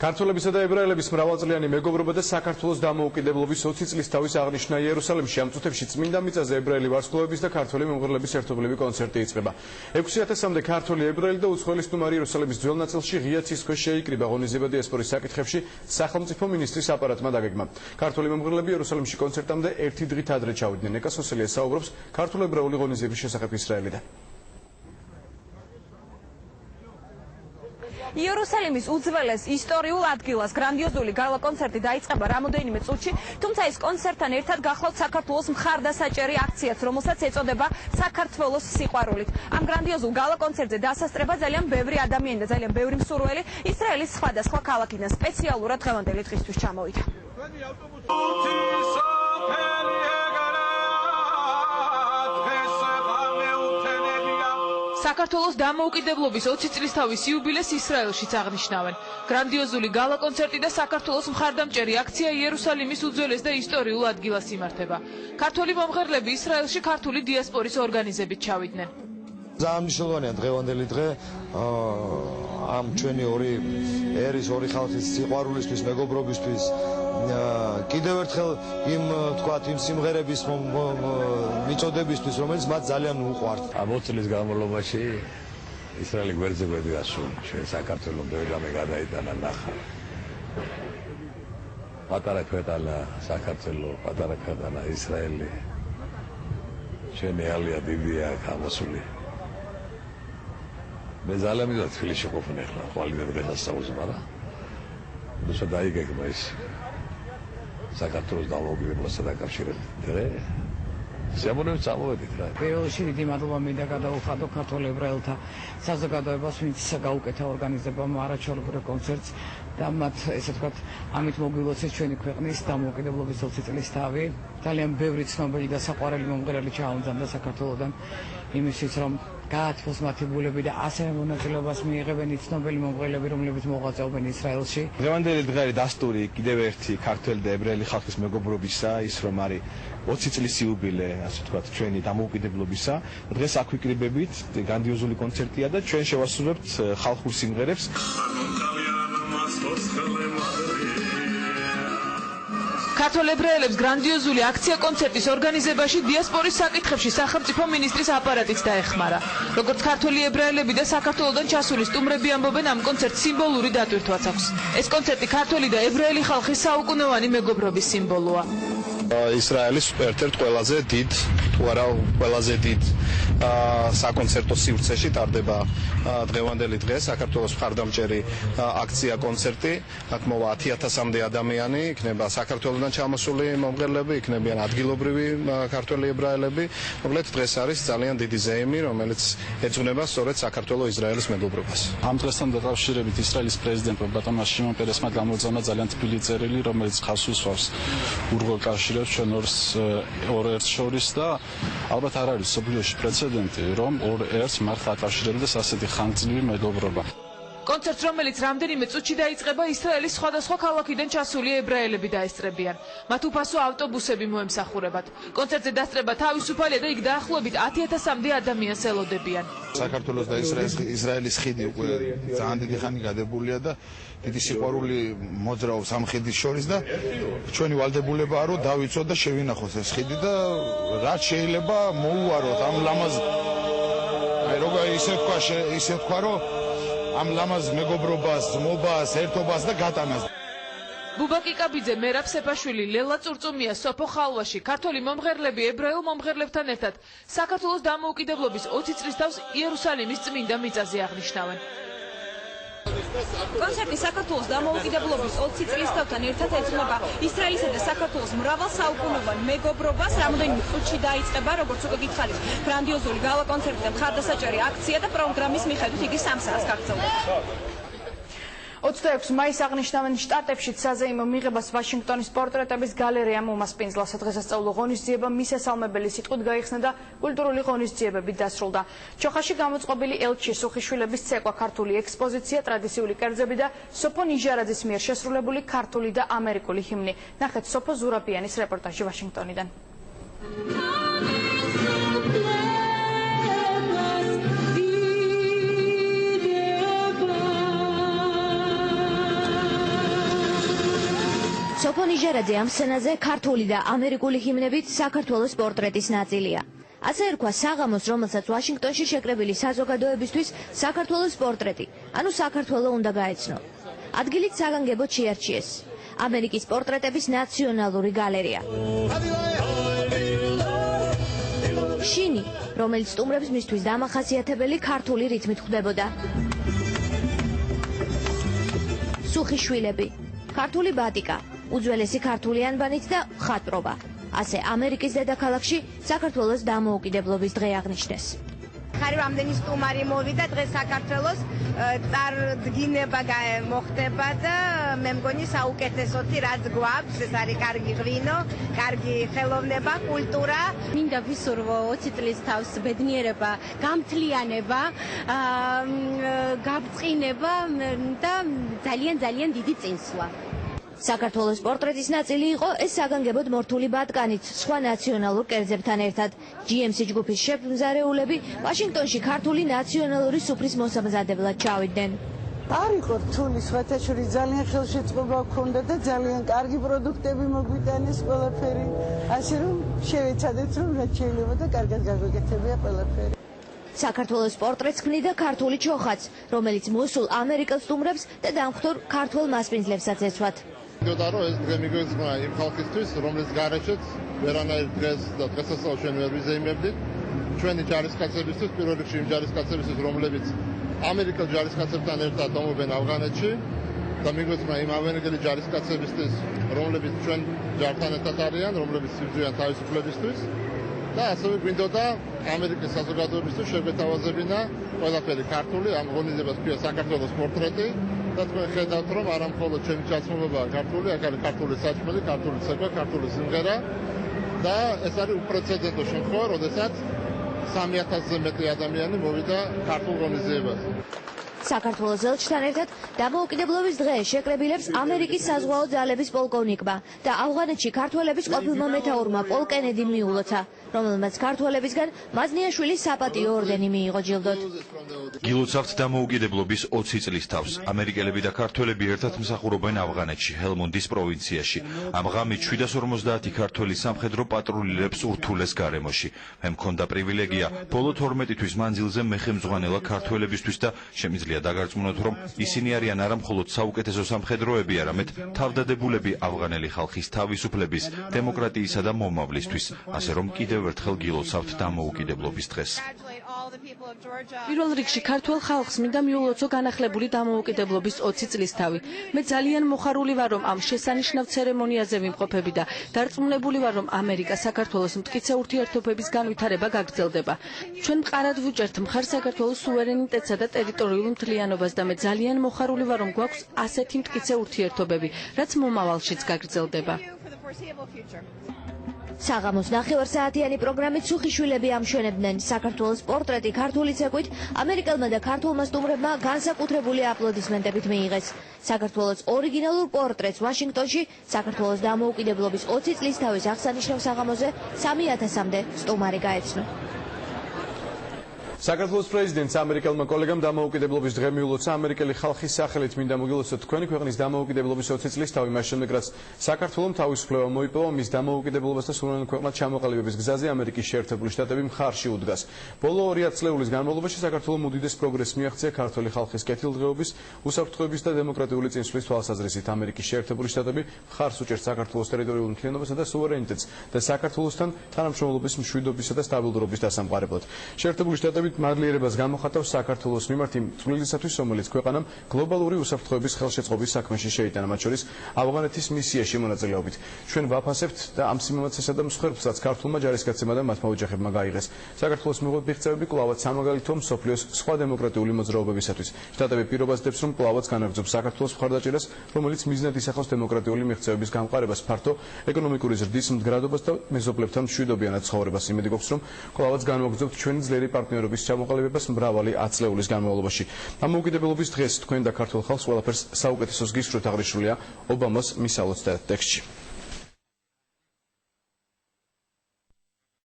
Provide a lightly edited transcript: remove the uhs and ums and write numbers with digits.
ქართველებისა და ებრაელების მრავალწლიანი მეგობრობა და საქართველოს დამოუკიდებლობის 20 წლის თავის აღნიშვნა იერუსალიმში ამ წუთებში წმინდა მიწაზე ებრაელი ვარსკვლავების და ქართველი მომღერლების ერთობლივი კონცერტი იწყება. 6000-მდე ქართველი ებრაელი და უცხოელი სტუმარი იერუსალიმის ძველ ნაწილში ღია ცის ქვეშ შეიკრიბა ღონისძიება დიასპორის საკითხებში სახელმწიფო მინისტრის აპარატმა დაგეგმა. ქართველი მომღერლები იერუსალიმში კონცერტამდე ერთი დღით ადრე ჩავიდნენ. ეკა სოსელია საუბრობს ქართულ-ებრაული ღონისძიების შესახებ ისრაელიდან. იერუსალიმის უძველეს ისტორიულ ადგილას გრანდიოზული გალა კონცერტი დაიწყება რამოდენიმე წუთში, თუმცა ეს კონცერტთან ერთად გახლავთ საქართველოს მხარდასაჭერი აქციაც, რომელსაც ეწოდება საქართველოს სიყვარულით. ამ გრანდიოზულ გალა კონცერტზე დასასწრება ძალიან ბევრი ადამიანი და ძალიან ბევრი მსურველი ისრაელის სხვადასხვა ქალაქიდან სპეციალურად დღევანდელი დღისთვის ჩამოვიდა. საქართველოს დამოუკიდებლობის 20 წლის თავის იუბილეს ისრაელშიც აღნიშნავენ. გრანდიოზული გალა კონცერტი და საქართველოს მხარდამჭერი აქცია იერუსალიმის უძველეს და ისტორიულ ადგილას იმართება. ქართველი მომღერლები ისრაელში ქართული დიასპორის ორგანიზებით ჩავიდნენ. ძალიან მნიშვნელოვანია დღევანდელი დღე ამ ჩვენი ორი ერის, ორი ხალხის სიყვარულისთვის, მეგობრობისთვის. კიდევ ერთხელ იმ სიმღერების მიწოდებისთვის, რომელიც მათ ძალიან უყვართ. ამ 20 წლის განმავლობაში ისრაელი გვერდზე გვერდი გასული, ჩვენ საქართველოს ბევრი გადაიტანა ნახა. პატარა ქვეყანა საქართველოს, პატარა ქვეყანა ისრაელი. ჩვენი ალია დიდია გამოსული. მე ძალიან მინდა თბილისში ყოფნა ახლა, ყვალინებ დღესასწაულზე, მაგრამ როცა დაიგეგმა ის საქართველოს დამოუკიდებლობასთან დაკავშირებით დღე ზემონებს წამოვედით რა. პირველში დიდი მადლობა მინდა გადაუხადო ქართველ ებრაელთა საზოგადოებას, ვინც გაუკეთა ორგანიზებამ არაჩვეულებრივ კონცერტს და მათ ესე ვთქვათ ამით მოგვილოცეს ჩვენი ქვეყნის დამოუკიდებლობის 20 წლის თავი. ძალიან ბევრი ცნობილი და საყვარელი მომღერალი ჩაუნძანდა საქართველოსთან იმისთვის, რომ გაათვალოს მათი ბულები და ასევე მონაწილეობას მიიღებენ ცნობილი მომღერლები, რომლებიც მოღვაწეობენ ისრაელში. დღევანდელი დღე არის დასტური კიდევ ერთი ქართველი და ებრაელი ხალხის მეგობრობისა, ის რომ არის 20 წლის იუბილე, ასე ვთქვათ, ჩვენი დამოუკიდებლობისა. დღეს აქ ვიკრიბებით, გრანდიოზული კონცერტია და ჩვენ შევასრულებთ ხალხურ სიმღერებს. ქართველ ებრაელებს გრანდიოზული აქცია კონცერტის ორგანიზებაში დიასპორის საკითხებში სახელმწიფო მინისტრის აპარატიც დაეხმარა. როგორც ქართველი ებრაელები და საქართველოსდან ჩასული სტუმრები ამბობენ, ამ კონცერტს სიმბოლური დატვირთვაც აქვს. ეს კონცერტი ქართველი და ებრაელი ხალხის საუკუნოვანი მეგობრობის სიმბოლოა. ისრაელის ერთ-ერთ ყველაზე დიდ, თუ არა ყველაზე დიდ საკონცერტო სივრცეში ტარდება დღევანდელი დღე საქართველოს მხარდამჭერი აქცია კონცერტი. აქ მოვა 10000-მდე ადამიანი, იქნება საქართველოსდან ჩამოსული მომღერლები, იქნებიან ადგილობრივი ქართველი ებრაელები. მოკლედ დღეს არის ძალიან დიდი ზეიმი, რომელიც ეძღვნება სწორედ საქართველოს-ისრაელის მეგობრობას. ამ დღესთან დაკავშირებით ისრაელის პრეზიდენტმა ბატონმა შიმონ პერესმა გამოძანა ძალიან თბილი წერილი, რომელიც ხაზს უსვავს ურღვევ კავშირებს ჩვენ ორ ერთს შორის და ალბათ არ არის მსოფლიოში პრეცედენტი, რომ ორ ერთს მართლა აკავშირებდეს ასეთი ხანგრძლივი მეგობრობა. კონცერტს, რომელიც რამდენიმე წუთში დაიწყება, ისრაელის სხვადასხვა ქალაქიდან ჩასული ებრაელები დაესწრებიან. მათ უფასო ავტობუსები მოემსახურებათ. კონცერტზე დასწრება თავისუფალია და იქ დაახლოებით 10000-მდე ადამიანს ელოდებიან. საქართველოს და ისრაელის ხიდი უკვე ძალიან დიდი ხანი გადებულია და დიდი სიყვარული მოძრაობს ამ ხიდის შორის და ჩვენი ვალდებულებაა რომ დავიცოთ და შევინახოთ ეს ხიდი და რაც შეიძლება მოუვაროთ ამ ლამაზ როგორ ისე თქვა რომ ამ ლამაზ მეგობრობას, ძმობას, ერთობას და გატანას. ბუბაკი კაბიძე, მერაბ სეფაშვილი, ლელა წურწუმია, სოფო ხალვაში, ქართველი მომღერლები ებრაელ მომღერლებთან ერთად საქართველოს დამოუკიდებლობის 20 წლის თავს იერუსალიმის წმინდა მიწაზე აღნიშნავენ. კონცერტი საქართველოს დამოუკიდებლობის 20 წლის თავთან ერთად ეძღვნება ისრაელისა და საქართველოს მრავალ საუკუნოვან მეგობრობას. რამოდენიმე წუთში დაიწყება, როგორც უკვე გითხარით, გრანდიოზული გალა კონცერტი და მხარდასაჭერი აქცია და პროგრამის მიხედვით იგი 3 საათს გაგრძელდება. 26 მაისს აღნიშნავენ შტატებში საზეიმო მიღებას ვაშინგტონის პორტრეტების გალერეამ უმასპინძლა. დღესასწაულო ღონისძიება მისასალმებელი სიტყვით გაიხსნა და კულტურული ღონისძიებები დასრულდა. ჩოხაში გამოწყობილი ელჩი სუხიშვილების ცეკვა, ქართული ექსპოზიცია, ტრადიციული კერძები და სოფო ნიჟარაძის მიერ შესრულებული ქართული და ამერიკული ჰიმნი. ნახეთ სოფო ზურაბიანის რეპორტაჟი ვაშინგტონიდან. სოფო ნიჟერაძე ამ სცენაზე ქართული და ამერიკული ჰიმნებით საქართველოს პორტრეტის ნაწილია. ასე ერქვა საღამოს, რომელსაც ვაშინგტონში შეკრებილი საზოგადოებისთვის საქართველოს პორტრეტი, ანუ საქართველო უნდა გაეცნო. ადგილით საგანგებოდ შეარჩიეს ამერიკის პორტრეტების ნაციონალური გალერეა. შინი, რომელიც სტუმრებს მისთვის დამახასიათებელი ქართული რითმით ხვდებოდა. სუხი შვილები, ქართული ბატიკა, უძველესი ქართული ანბანით და ხატპრობა. ასე ამერიკის დედაქალაქში საქართველოს დამოუკიდებლობის დღე აღნიშნეს. ხარი რამდენი სტუმარი მოვიდა დღეს საქართველოს წარდგინება მოხდება და მე მგონი საუკეთესოთი რაც გვაქვს, ეს არის კარგი ღვინო, კარგი ხელოვნება, კულტურა. მინდა ვისურვო 20 წლის თავს ბედნიერება, გამთლიანება, გაბრწყინება და ძალიან დიდი წინსვლა. საქართველოს პორტრეტის ნაწილი იყო ეს საგანგებოდ მორთული ბატკანით სხვა ნაციონალურ კერძებთან ერთად. GMC ჯგუფის შეფმზარეულები ვაშინგტონში ქართული ნაციონალური სუფრის მოსამზადებლად ჩავიდნენ. არ იყო რთული, სხვათა შორის ძალიან ხელშეწყობა ჰქონდა და ძალიან კარგი პროდუქტები მოგვიტანეს ყველაფერი. ასე რომ შევეცადეთ, რომ რაც შეიძლება და კარგად გაგვეკეთებია ყველაფერი. საქართველოს პორტრეტს ქმნიდა ქართული ჩოხაც, რომელიც მოსულ ამერიკელ სტუმრებს და დამხტურ ქართულ მასპინძლებსაც ეცვათ. მიდოდა რომ ეს დღე მიგვეძღვნა იმ ხალხისთვის, რომლის გარეშეც ვერანაირ დღეს და დღესასწაულს ჩვენ ვერ ვიზეიმებდით. ჩვენი ჯარისკაცებისთვის, პირველ რიგში იმ ჯარისკაცებისთვის, რომლებიც ამერიკელ ჯარისკაცებთან ერთად ომობენ ავღანეთში და მიგვეძღვნა იმ ამერიკელი ჯარისკაცებისთვის, რომლებიც ჩვენ ჯართან ერთად არიან, რომლებიც იბრძვიან თავისუფლებისთვის. და ასევე გვინდოდა ამერიკის საზოგადოებისთვის შეგვეთავაზებინა ყველაფერი ქართული, ამ ღონისძიებას ქვია საქართველოს პორტრეტი და თქვენ ხედავთ, რომ არა მხოლოდ ჩემი ჩაცმულობაა ქართული, აქ არის ქართული საჭმელი, ქართული ცეკვა, ქართული სიმღერა და ეს არის უპრეცედენტო შემთხვევა, როდესაც 3000-ზე მეტი ადამიანი მოვიდა ქართულ ღონისძიებაზე. საქართველოს ელჩთან ერთად დამოუკიდებლობის დღე შეკრებილებს ამერიკის საზღვაო ძალების პოლკოვნიკმა და ავღანეთში ქართველების ყოფილმა მეთაურმა პოლ კენედიმ მიულოცა, რომელმაც ქართველებისგან მაზნიაშვილის საპატიო ორდენი მიიღო ჯილდოდ. გილოცავთ დამოუკიდებლობის 20 წლის თავს. ამერიკელები და ქართველები ერთად მსახურობენ ავღანეთში, ჰელმონდის პროვინციაში. ამ ღამით 750 ქართველი სამხედრო პატრულირებს ურთულეს გარემოში. მე მქონდა პრივილეგია ბოლო 12 თვის მანძილზე მეხემძღვანელა ქართველებისთვის და შემიძლია დაგარწმუნოთ, რომ ისინი არიან არა მხოლოდ საუკეთესო სამხედროები, არამედ თავდადებულები ავღანელი ხალხის თავისუფლების, დემოკრატიისა და მომავლისთვის, ასე რომ კიდევ ერთხელ გილოცავთ დამოუკიდებლობის დღეს. პირველ რიგში ქართულ ხალხს მინდა მიულოცო განახლებული დამოუკიდებლობის 20 წლისთავი. მე ძალიან მოხარული ვარ, რომ ამ შესანიშნავ ცერემონიაზე ვიმყოფები და დარწმუნებული ვარ, რომ ამერიკა საქართველოს მტკიცე ურთიერთობების განვითარება გაგრძელდება. ჩვენ მყარად ვუჭერთ მხარს საქართველოს სუვერენიტეტსა და ტერიტორიულ მთლიანობას და მე ძალიან მოხარული ვარ, რომ გვაქვს ასეთი მტკიცე ურთიერთობები, რაც მომავალშიც გაგრძელდება. საღამოს 9 საათიანი პროგრამით სუხიშვილები ამშვენებდნენ საქართველოს პორტრეტი ქართული ცეკვით ამერიკელმა და ქართულმა სტუმრებმა განსაკუთრებული აპლოდისმენტებით მიიღეს. საქართველოს ორიგინალურ პორტრეტს ვაშინგტონში საქართველოს დამოუკიდებლობის 20 წლისთავის აღსანიშნავ საღამოზე 3000-მდე სტუმარი გაეცნო. საქართველოს პრეზიდენტს ამერიკელმა კოლეგამ დამოუკიდებლობის დღე მიულოცა ამერიკელი ხალხის სახელით. მინდა მოგილოცოთ თქვენი ქვეყნის დამოუკიდებლობის 20 წლისთავი, მას შემდეგ რაც საქართველომ თავისუფლება მოიპოვა, მის დამოუკიდებლობას და სურვენ ქვეყნად ჩამოყალიბების გზაზე ამერიკის შეერთებული შტატები მხარში უდგას. ბოლო 2 ათწლეულის განმავლობაში საქართველომ უდიდეს პროგრესს მიაღწია ქართველი ხალხის კეთილდღეობის, უსაფრთხოების და დემოკრატიული წინსვლის თვალსაზრისით. ამერიკის შეერთებული შტატები მხარს უჭერს საქართველოს ტერიტორიულ მთლიანობასა და სუვერენიტეტს და საქართველოსთან თანამშრომლობის მშვიდობისა და სტაბილურობის დასამყარებლად. შეერთებული შტატები მადლიერებას გამოხატავს საქართველოს მიმართ იმ წვლილისათვის, რომელიც ქვეყანამ გლობალური უსაფრთხოების ხელშეწყობის საქმეში შეიტანა, მათ შორის ავღანეთის მისიაში მონაწილეობით. ჩვენ ვაფასებთ და ამ სიმამაცესა და მსხვერპლსაც ქართულმა ჯარისკაცებმა და მათმა ოჯახებმა გაიღეს. საქართველოს მიღებული მიღწევები კვლავაც სამაგალითოა მსოფლიოს სხვა დემოკრატიული მოძრაობებისათვის. შტატები პირობას დებს, რომ კვლავაც განაგრძობს საქართველოს მხარდაჭერას, რომელიც მიზნად ისახავს დემოკრატიული მიღწევების გამყარებას, ფართო ეკონომიკური ზრდის მდგრადობას და მეზობლებთან მშვიდობიანად ცხოვრებას. იმედი გვაქვს, რომ კვლავაც განვაგრძობთ ჩვენი ძლიერი პარტნიორობის ჩამოყალიბებას მრავალი ათწლეულის განმავლობაში. დამოუკიდებლობის დღეს თქვენ და ქართულ ხალხს ყველაფერს საუკეთესოს გისურვებთ აღნიშნულია ობამას მისალოცდად ტექსტში.